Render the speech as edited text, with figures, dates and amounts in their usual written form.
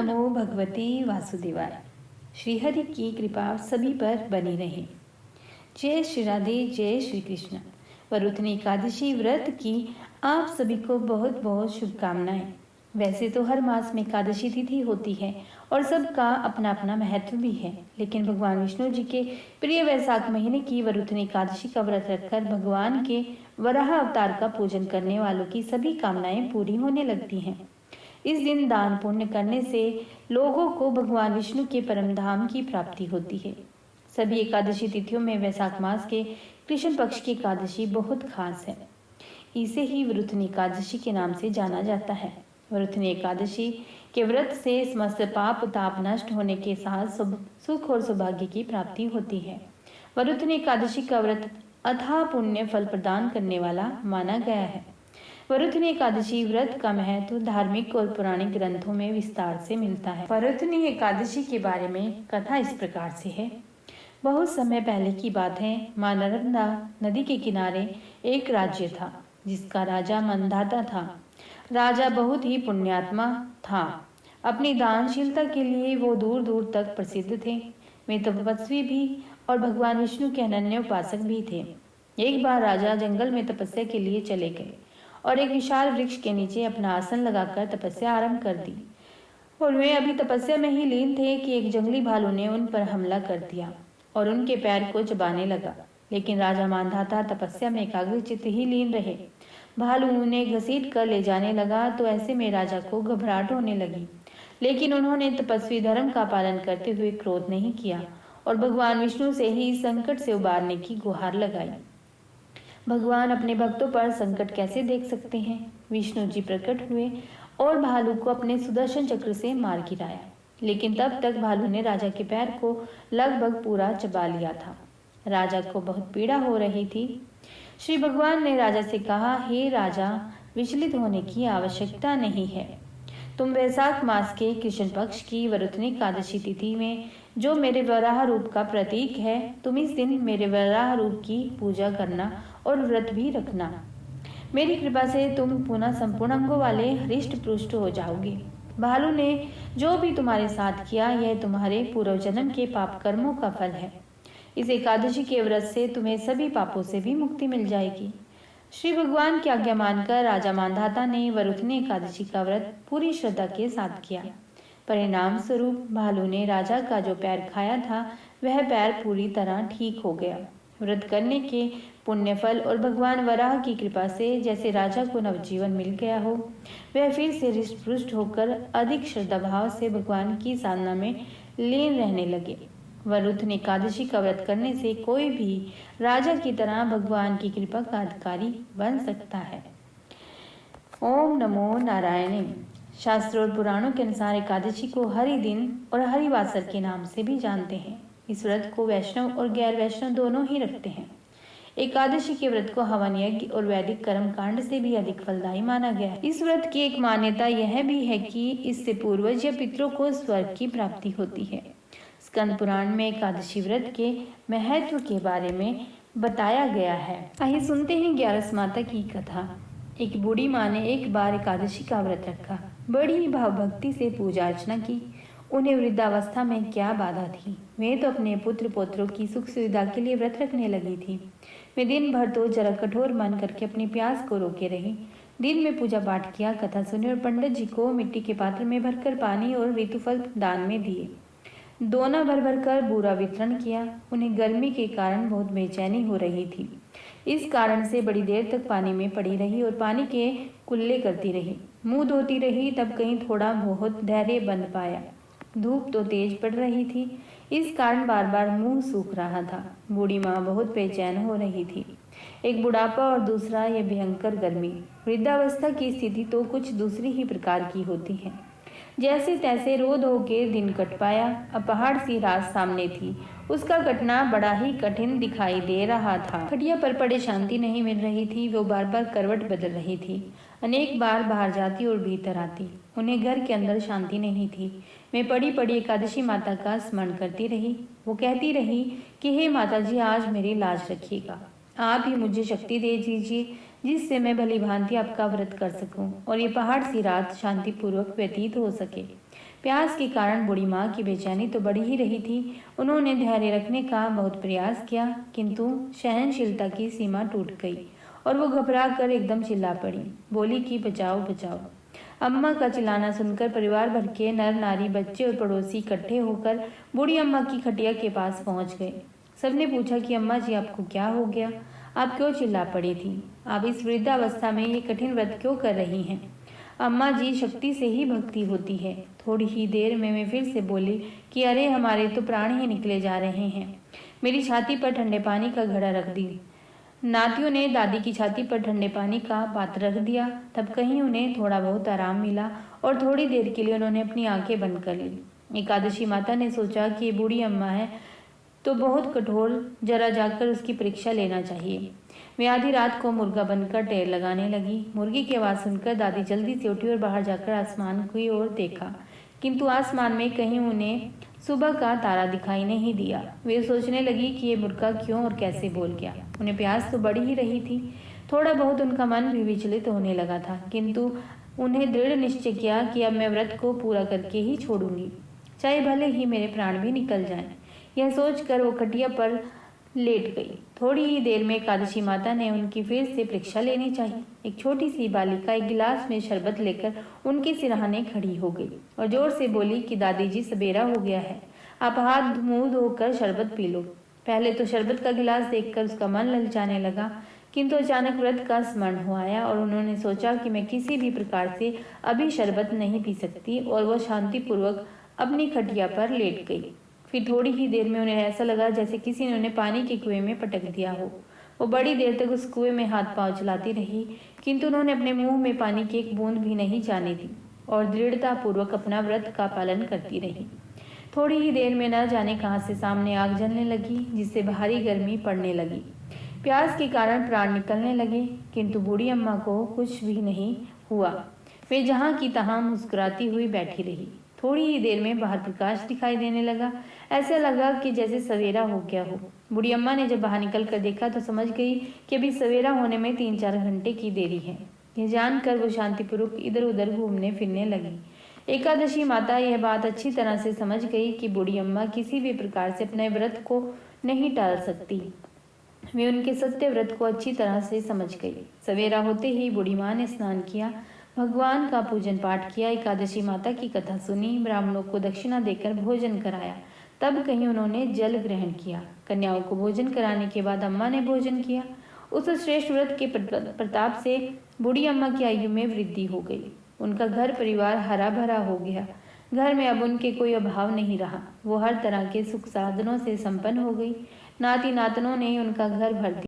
नमो भगवते वासुदेवाय। श्रीहरि की कृपा सभी पर बनी रहे। जय श्री राधे, जय श्री कृष्ण। वरुथनी एकादशी व्रत की आप सभी को बहुत बहुत शुभकामनाएं। वैसे तो हर मास में एकादशी तिथि होती है और सबका अपना अपना महत्व भी है, लेकिन भगवान विष्णु जी के प्रिय वैशाख महीने की वरुथनी एकादशी का व्रत रखकर भगवान के वराह अवतार का पूजन करने वालों की सभी कामनाएं पूरी होने लगती हैं। इस दिन दान पुण्य करने से लोगों को भगवान विष्णु के परम धाम की प्राप्ति होती है। सभी एकादशी तिथियों में वैशाख मास के कृष्ण पक्ष की एकादशी बहुत खास है। इसे ही वरुथनी एकादशी के नाम से जाना जाता है। वरुथनी एकादशी के व्रत से समस्त पाप ताप नष्ट होने के साथ सुख और सौभाग्य की प्राप्ति होती है। वरुथनी एकादशी का व्रत अथाह पुण्य फल प्रदान करने वाला माना गया है। वरुथनी एकादशी व्रत का महत्व धार्मिक और पौराणिक ग्रंथों में विस्तार से मिलता है। वरुथनी एकादशी के बारे में कथा इस प्रकार से है। बहुत समय पहले की बात है। मां नर्मदा नदी के किनारे एक राज्य था, जिसका राजा मंधाता था। राजा बहुत ही पुण्यात्मा था। अपनी दानशीलता के लिए वो दूर दूर तक प्रसिद्ध थे। वे तपस्वी भी और भगवान विष्णु के अनन्य उपासक भी थे। एक बार राजा जंगल में तपस्या के लिए चले गए और एक विशाल वृक्ष के नीचे अपना आसन लगाकर तपस्या आरंभ कर दी। और वे अभी तपस्या में ही लीन थे कि एक जंगली भालू ने उन पर हमला कर दिया और उनके पैर को चबाने लगा। लेकिन राजा मांधाता तपस्या में एकाग्रचित्त ही लीन रहे। भालू उन्हें घसीट कर ले जाने लगा तो ऐसे में राजा को घबराहट होने लगी, लेकिन उन्होंने तपस्वी धर्म का पालन करते हुए क्रोध नहीं किया और भगवान विष्णु से ही संकट से उबारने की गुहार लगाई। भगवान अपने भक्तों पर संकट कैसे देख सकते हैं। विष्णु जी प्रकट हुए और भालू को अपने सुदर्शन चक्र से मार गिराया, लेकिन तब तक भालू ने राजा के पैर को लगभग पूरा चबा लिया था। राजा को बहुत पीड़ा हो रही थी। श्री भगवान ने राजा से कहा, हे राजा, विचलित होने की आवश्यकता नहीं है। तुम वैशाख मास के कृष्ण पक्ष की वरुथनी एकादशी तिथि में जो मेरे वराह रूप का प्रतीक है, तुम इस दिन मेरे वराह रूप की पूजा करना और व्रत भी रखना। मेरी कृपा से तुम पुनः संपूर्ण अंगों वाले हृष्ट पुष्ट हो जाओगे। भालू ने जो भी तुम्हारे साथ किया, यह तुम्हारे पूर्व जन्म के पाप कर्मों का फल है। इस एकादशी के व्रत से तुम्हें सभी पापों से भी मुक्ति मिल जाएगी। श्री भगवान की आज्ञा मानकर राजा मांधाता ने वरुथनी एकादशी का व्रत पूरी श्रद्धा के साथ किया। परिणाम स्वरूप भालू ने राजा का जो पैर खाया था, वह पैर पूरी तरह ठीक हो गया। व्रत करने के पुण्य फल और भगवान वराह की कृपा से जैसे राजा को नवजीवन मिल गया हो, वह फिर से हृष्ट पुष्ट होकर अधिक श्रद्धा भाव से भगवान की साधना में लीन रहने लगे। वरुथनी एकादशी का व्रत करने से कोई भी राजा की तरह भगवान की कृपा का अधिकारी बन सकता है। ओम नमो नारायण। शास्त्रों और पुराणों के अनुसार एकादशी को हरि दिन और हरिवासर के नाम से भी जानते हैं। इस व्रत को वैष्णव और गैर वैष्णव दोनों ही रखते हैं। एकादशी के व्रत को हवन यज्ञ और वैदिक कर्म कांड से भी अधिक फलदायी माना गया है। इस व्रत की एक मान्यता यह भी है कि इससे पूर्वज या पितरों को स्वर्ग की प्राप्ति होती है। स्कंद पुराण में एकादशी व्रत के महत्व के बारे में बताया गया है। आइए सुनते हैं 11 माता की कथा। एक बूढ़ी माँ ने एक बार एकादशी का व्रत रखा। बड़ी ही भाव भक्ति से पूजा अर्चना की। उन्हें वृद्धावस्था में क्या बाधा थी। वे तो अपने पुत्र पौत्रों की सुख सुविधा के लिए व्रत रखने लगी थी। वे दिन भर तो जरा कठोर मन करके अपनी प्यास को रोके रही। दिन में पूजा पाठ किया, कथा सुनी और पंडित जी को मिट्टी के पात्र में भरकर पानी और ऋतुफल दान में दिए। दोना भर भर कर बूरा वितरण किया। उन्हें गर्मी के कारण बहुत बेचैनी हो रही थी। इस कारण से बड़ी देर तक पानी में पड़ी रही और पानी के कुल्ले करती रही। मुंह धोती रही, तब कहीं थोड़ा बहुत धैर्य बंध पाया। धूप तो तेज पड़ रही थी, इस कारण बार बार मुंह सूख रहा था। बूढ़ी माँ बहुत बेचैन हो रही थी। एक बुढ़ापा और दूसरा ये भयंकर गर्मी। वृद्धावस्था की स्थिति तो कुछ दूसरी ही प्रकार की होती है। जैसे तैसे रो धो के दिन कट पाया। अब पहाड़ सी रात सामने थी। उसका कटना बड़ा ही कठिन दिखाई दे रहा था। खटिया पर पड़े शांति नहीं मिल रही थी। वो बार बार करवट बदल रही थी। अनेक बार बाहर जाती और भीतर आती। उन्हें घर के अंदर शांति नहीं थी। मैं पड़ी पड़ी एकादशी माता का स्मरण करती रही। वो कहती रही कि हे माता जी, आज मेरी लाज रखिएगा। आप ही मुझे शक्ति दे दीजिए, जिससे मैं भली भांति आपका व्रत कर सकूं और ये पहाड़ सी रात शांतिपूर्वक व्यतीत हो सके। प्यास के कारण बूढ़ी माँ की बेचैनी तो बढ़ ही रही थी। उन्होंने धैर्य रखने का बहुत प्रयास किया, किंतु सहनशीलता की सीमा टूट गई और वो घबरा कर एकदम चिल्ला पड़ी। बोली कि बचाओ बचाओ। अम्मा का चिल्लाना सुनकर परिवार भर के नर नारी, बच्चे और पड़ोसी इकट्ठे होकर बूढ़ी अम्मा की खटिया के पास पहुंच गए। सबने पूछा कि अम्मा जी, आपको क्या हो गया? आप क्यों चिल्ला पड़ी थी? आप इस वृद्धावस्था में ये कठिन व्रत क्यों कर रही हैं? अम्मा जी, शक्ति से ही भक्ति होती है। थोड़ी ही देर में मैं फिर से बोली कि अरे, हमारे तो प्राण ही निकले जा रहे हैं। मेरी छाती पर ठंडे पानी का घड़ा रख दी। नातियों ने दादी की छाती पर ठंडे पानी का पात्र रख दिया। तब कहीं उन्हें थोड़ा बहुत आराम मिला और थोड़ी देर के लिए उन्होंने अपनी आंखें बंद कर ली। एकादशी माता ने सोचा कि ये बूढ़ी अम्मा है तो बहुत कठोर, जरा जाकर उसकी परीक्षा लेना चाहिए। वे आधी रात को मुर्गा बनकर टेर लगाने लगी। मुर्गी की आवाज़ सुनकर दादी जल्दी से उठी और बाहर जाकर आसमान की ओर देखा, किंतु आसमान में कहीं उन्हें सुबह का तारा दिखाई नहीं दिया। वे सोचने लगी कि ये मुर्गा क्यों और कैसे बोल गया। उन्हें प्यास तो बढ़ ही रही थी। थोड़ा बहुत उनका मन भी विचलित होने लगा था, किंतु उन्हें दृढ़ निश्चय किया कि अब मैं व्रत को पूरा करके ही छोड़ूंगी, चाहे भले ही मेरे प्राण भी निकल जाएं। यह सोचकर वो खटिया पर लेट गई। थोड़ी ही देर में एकादशी माता ने उनकी फिर से परीक्षा लेनी चाहिए। एक छोटी सी बालिका एक गिलास में शरबत लेकर उनके सिरहाने खड़ी हो गई और जोर से बोली कि दादी जी, सवेरा हो गया है, आप हाथ मुंह धोकर शरबत पी लो। पहले तो शरबत का गिलास देखकर उसका मन ललचाने लगा, किंतु अचानक व्रत का स्मरण हो आया और उन्होंने सोचा कि मैं किसी भी प्रकार से अभी शरबत नहीं पी सकती, और वह शांतिपूर्वक अपनी खटिया पर लेट गई। फिर थोड़ी ही देर में उन्हें ऐसा लगा जैसे किसी ने उन्हें पानी के कुएं में पटक दिया हो। वो बड़ी देर तक उस कुएं में हाथ पांव चलाती रही, किंतु उन्होंने अपने मुंह में पानी की एक बूंद भी नहीं जाने दी और दृढ़ता पूर्वक अपना व्रत का पालन करती रही। थोड़ी ही देर में न जाने कहां से सामने आग जलने लगी, जिससे भारी गर्मी पड़ने लगी। प्यास के कारण प्राण निकलने लगे, किंतु बूढ़ी अम्मा को कुछ भी नहीं हुआ। वे जहां की तहां मुस्कुराती हुई बैठी रही। थोड़ी ही देर में बाहर प्रकाश दिखाई देने लगा। ऐसा लगा कि जैसे सवेरा हो गया हो। बूढ़ी अम्मा ने जब बाहर निकल कर देखा तो समझ गई कि अभी सवेरा होने में 3-4 घंटे की देरी है। यह जानकर वो शांतिपूर्वक इधर उधर घूमने फिरने लगी। एकादशी माता यह बात अच्छी तरह से समझ गई कि बूढ़ी अम्मा किसी भी प्रकार से अपने व्रत को नहीं टाल सकती। वे उनके सत्य व्रत को अच्छी तरह से समझ गई। सवेरा होते ही बूढ़ी माँ ने स्नान किया, भगवान का पूजन पाठ किया, एकादशी माता की कथा सुनी, ब्राह्मणों को दक्षिणा देकर भोजन कराया। तब कहीं उन्होंने जल ग्रहण किया। कन्याओं को भोजन कराने के बाद अम्मा ने भोजन किया। उस श्रेष्ठ व्रत के प्रताप से बूढ़ी अम्मा की आयु में वृद्धि हो गई। उनका घर परिवार हरा भरा हो गया। घर में अब उनके कोई अभाव नहीं रहा। वो हर तरह के सुख साधनों से संपन्न हो गई। नाती नातनों ने उनका घर भर दिया।